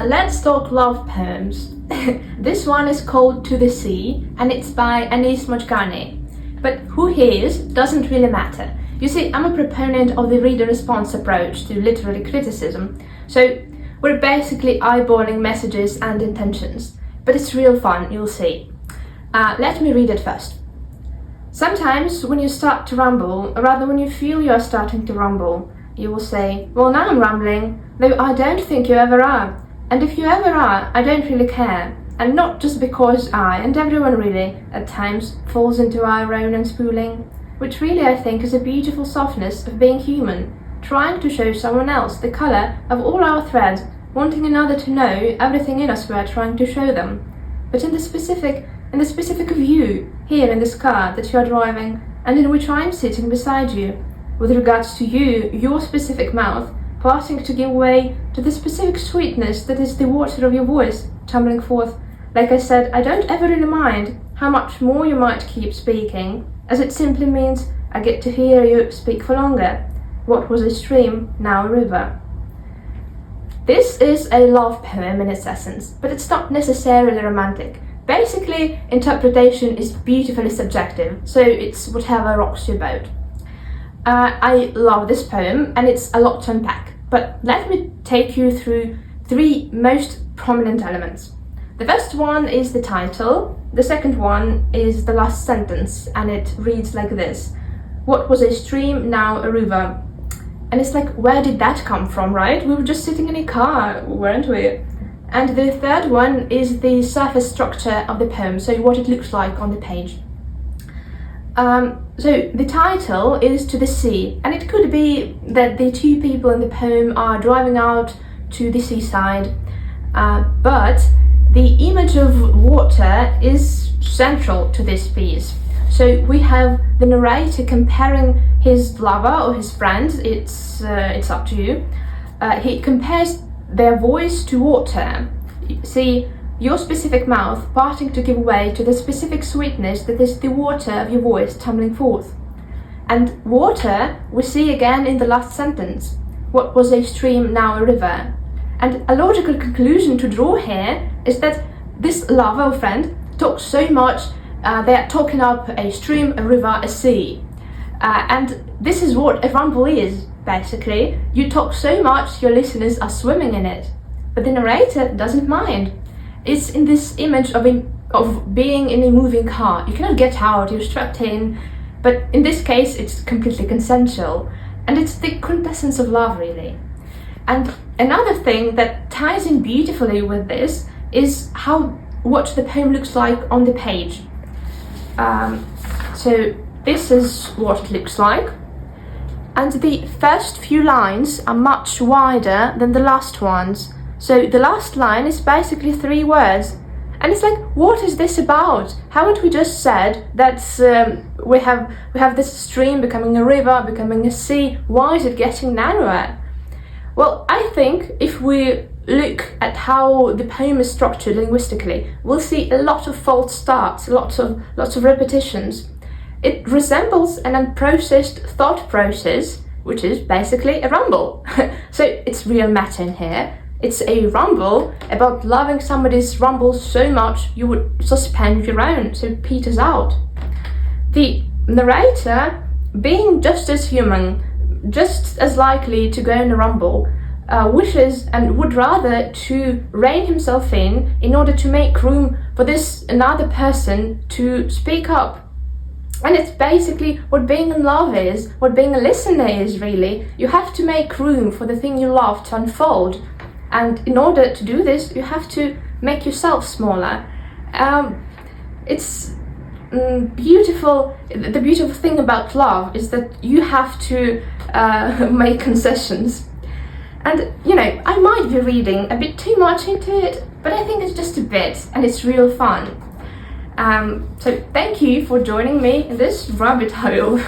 Let's talk love poems. This one is called To the Sea and it's by Anis Mojgani. But who he is doesn't really matter. You see, I'm a proponent of the reader response approach to literary criticism. So we're basically eyeballing messages and intentions. But it's real fun, you'll see. Let me read it first. Sometimes when you start to ramble, or rather when you feel you are starting to rumble, you will say, well, now I'm rambling, though I don't think you ever are. And if you ever are, I don't really care. And not just because I, and everyone really, at times, falls into our own unspooling, which really I think is a beautiful softness of being human, trying to show someone else the colour of all our threads, wanting another to know everything in us we are trying to show them. But in the specific of you, here in this car that you are driving, and in which I am sitting beside you, with regards to you, your specific mouth, parting to give way to the specific sweetness that is the water of your voice, tumbling forth. Like I said, I don't ever really mind how much more you might keep speaking, as it simply means I get to hear you speak for longer. What was a stream, now a river. This is a love poem in its essence, but it's not necessarily romantic. Basically, interpretation is beautifully subjective, so it's whatever rocks your boat. I love this poem and it's a lot to unpack, but let me take you through three most prominent elements. The first one is the title, the second one is the last sentence, and it reads like this: what was a stream, now a river. And it's like, where did that come from, right? We were just sitting in a car, weren't we? And the third one is the surface structure of the poem, so what it looks like on the page. So the title is To the Sea, and it could be that the two people in the poem are driving out to the seaside, but the image of water is central to this piece. So we have the narrator comparing his lover or his friend, it's up to you. He compares their voice to water. See, your specific mouth parting to give way to the specific sweetness that is the water of your voice tumbling forth. And water we see again in the last sentence. What was a stream, now a river. And a logical conclusion to draw here is that this lover or friend talks so much, they are talking up a stream, a river, a sea. And this is what a ramble is, basically. You talk so much, your listeners are swimming in it. But the narrator doesn't mind. It's in this image of being in a moving car. You cannot get out, you're strapped in. But in this case, it's completely consensual. And it's the quintessence of love, really. And another thing that ties in beautifully with this is what the poem looks like on the page. So this is what it looks like. And the first few lines are much wider than the last ones. So the last line is basically 3 words. And it's like, what is this about? Haven't we just said that we have this stream becoming a river, becoming a sea? Why is it getting narrower? Well, I think if we look at how the poem is structured linguistically, we'll see a lot of false starts, lots of repetitions. It resembles an unprocessed thought process, which is basically a ramble. So it's real meta in here. It's a ramble about loving somebody's rumble so much you would suspend your own, so it peters out. The narrator, being just as human, just as likely to go in a rumble, wishes and would rather to rein himself in order to make room for this another person to speak up. And it's basically what being in love is, what being a listener is, really. You have to make room for the thing you love to unfold. And in order to do this, you have to make yourself smaller. It's beautiful. The beautiful thing about love is that you have to make concessions. And, you know, I might be reading a bit too much into it, but I think it's just a bit, and it's real fun. So thank you for joining me in this rabbit hole.